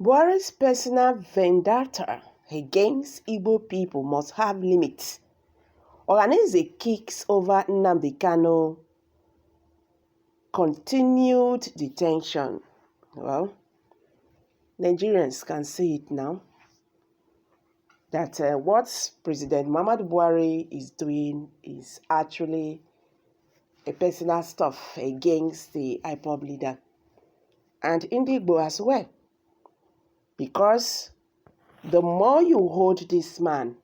Buhari's personal vendetta against Igbo people must have limits. Ohaneze kicks over Nnamdi Kanu continued detention. Well, Nigerians can see it now that what President Muhammadu Buhari is doing is actually a personal stuff against the IPOB leader and Igbo as well. Because the more you hold this man,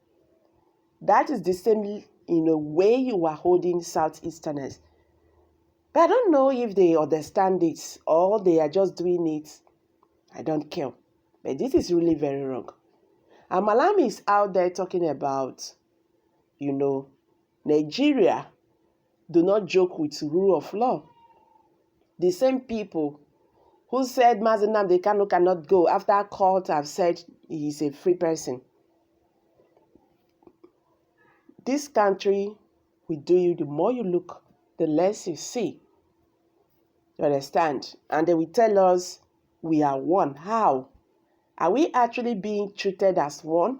that is the same in a way you are holding Southeasterners. But I don't know if they understand it or they are just doing it. I don't care. But this is really very wrong. And Malami is out there talking about, Nigeria do not joke with rule of law. The same people who said Mazi Nnamdi Kanu cannot go after court have said he is a free person. This country will do you, the more you look, the less you see. You understand? And they will tell us we are one. How? Are we actually being treated as one?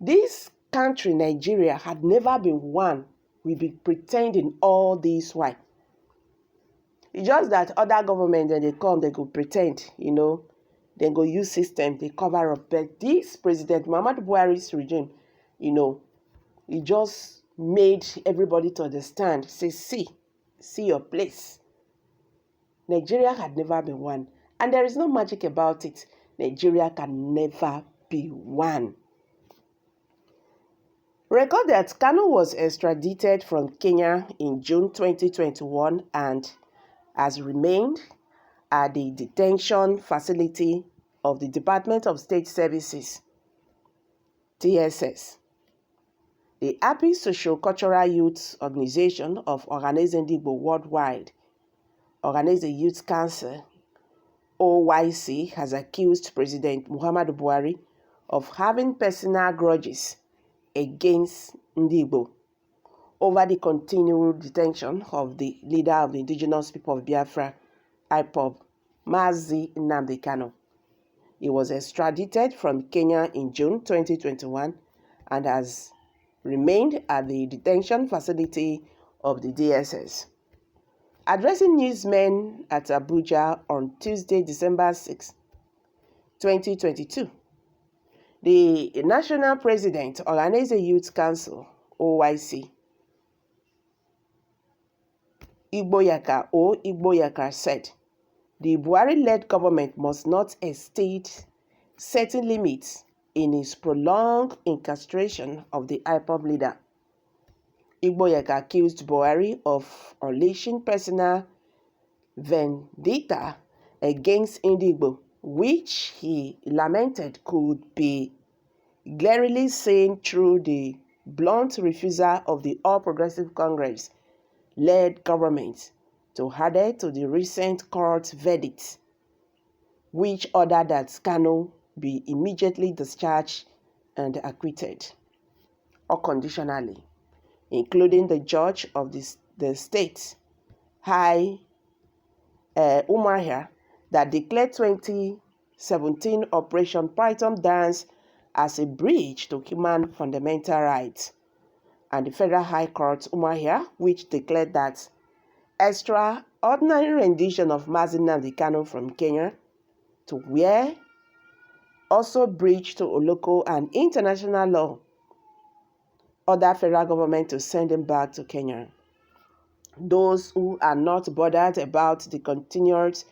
This country, Nigeria, had never been one. We've been pretending all this while. It's just that other governments, when they come, they go pretend, they go use system, they cover up. But this President Muhammadu Buhari's regime, it just made everybody to understand, say, see your place. Nigeria had never been one. And there is no magic about it. Nigeria can never be one. Record that Kanu was extradited from Kenya in June 2021 and has remained at the detention facility of the Department of State Services, DSS. The Happy Socio-Cultural Youth Organization of Ohaneze Ndigbo Worldwide, Ohaneze Youth Council, OYC, has accused President Muhammadu Buhari of having personal grudges against Ndigbo over the continued detention of the leader of the indigenous people of Biafra, IPOB, Mazi Nnamdi Kanu. He was extradited from Kenya in June 2021 and has remained at the detention facility of the DSS. Addressing newsmen at Abuja on Tuesday, December 6, 2022, the National President, Ohaneze Youth Council, OYC, Igboyaka said, the Buhari-led government must not exceed certain limits in its prolonged incarceration of the IPOB leader. Igboyaka accused Buhari of unleashing personal vendetta against Ndigbo, which he lamented could be glaringly seen through the blunt refusal of the All Progressive Congress-led government to adhere to the recent court verdict, which ordered that Kanu be immediately discharged and acquitted, unconditionally, including the judge of the state, High Umuahia, that declared 2017 Operation Python Dance as a breach to human fundamental rights, and the Federal High Court, Umuahia, which declared that extraordinary rendition of Mazi Nnamdi Kanu from Kenya to where also breached to local and international law, order federal government to send him back to Kenya. Those who are not bothered about the continued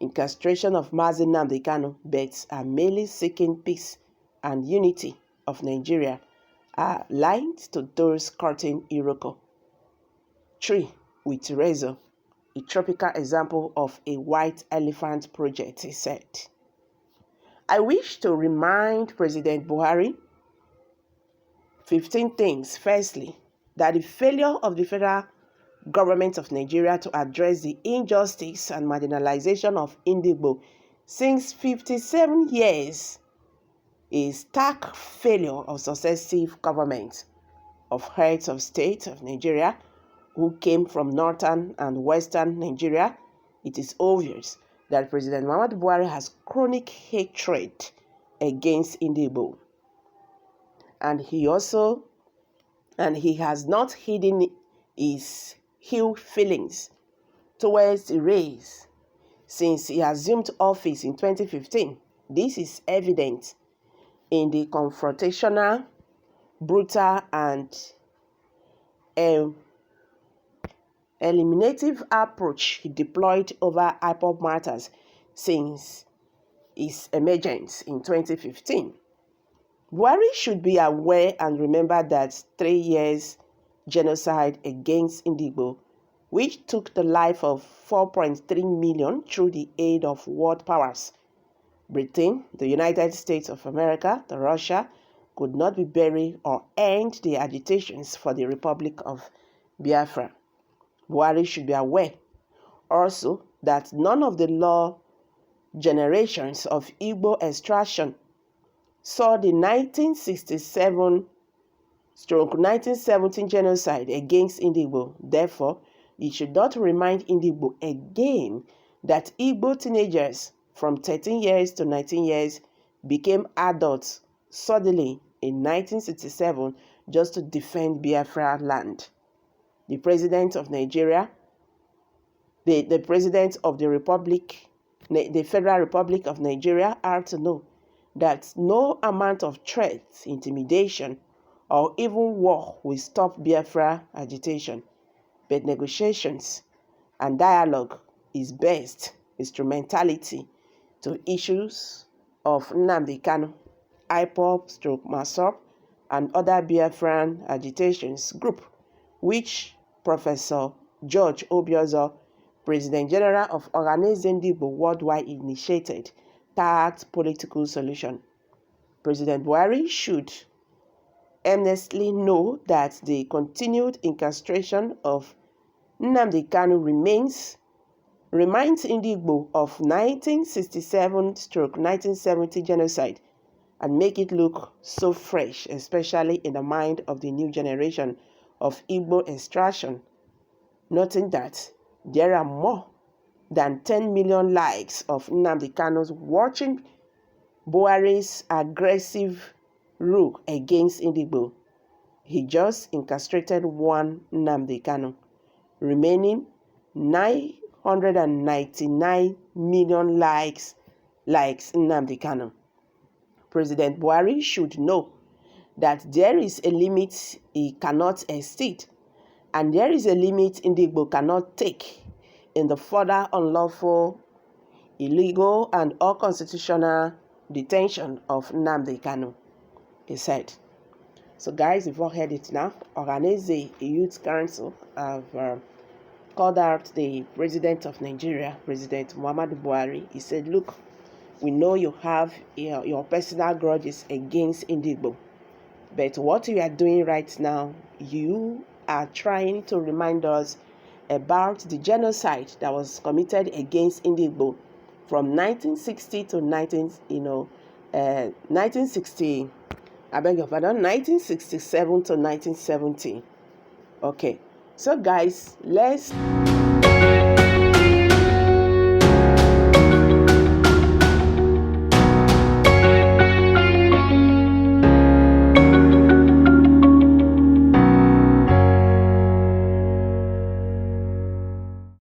incarceration of Mazi Nnamdi Kanu but are merely seeking peace and unity of Nigeria are linked to those courting Iroko. Tree with razor, a tropical example of a white elephant project, he said. I wish to remind President Buhari 15 things. Firstly, that the failure of the federal government of Nigeria to address the injustice and marginalization of Ndigbo since 57 years is stark failure of successive governments of heads of state of Nigeria who came from northern and western Nigeria. It is obvious that President Muhammadu Buhari has chronic hatred against Igbo. And he has not hidden his ill feelings towards the race since he assumed office in 2015. This is evident in the confrontational, brutal, and eliminative approach he deployed over IPOB matters since his emergence in 2015. Buhari should be aware and remember that 3 years genocide against Igbo, which took the life of 4.3 million through the aid of world powers, Britain, the United States of America, Russia, could not be buried or end the agitations for the Republic of Biafra. Buhari should be aware also that none of the law generations of Igbo extraction saw the 1967-1917 genocide against Igbo. Therefore, it should not remind Igbo again that Igbo teenagers from 13 years to 19 years became adults suddenly in 1967 just to defend Biafra land. The President of Nigeria, the President of the Federal Republic of Nigeria are to know that no amount of threat, intimidation, or even war will stop Biafra agitation, but negotiations and dialogue is best instrumentality to issues of Nnamdi Kanu, IPOB/MASOP, and other Biafran agitations group, which Professor George Obiozor, President General of Organized Igbo Worldwide, initiated, tagged political solution. President Buhari should earnestly know that the continued incarceration of Nnamdi Kanu reminds Igbo of 1967-1970 genocide and make it look so fresh, especially in the mind of the new generation of Igbo extraction, noting that there are more than 10 million likes of Nnamdi Kanu's watching Buhari's aggressive rule against Igbo. He just incarcerated one Nnamdi Kanu, remaining 999 million likes Nnamdi Kanu. President Buhari should know that there is a limit he cannot exceed, and there is a limit Igbo cannot take in the further unlawful, illegal, and unconstitutional detention of Nnamdi Kanu, he said. So guys, you've all heard it now. Organize a youth council have called out the President of Nigeria, President Muhammadu Buhari. He said, look, we know you have your personal grudges against Igbo, but what you are doing right now, you are trying to remind us about the genocide that was committed against Igbo from 1960 to 1967 to 1970. Okay, so guys, let's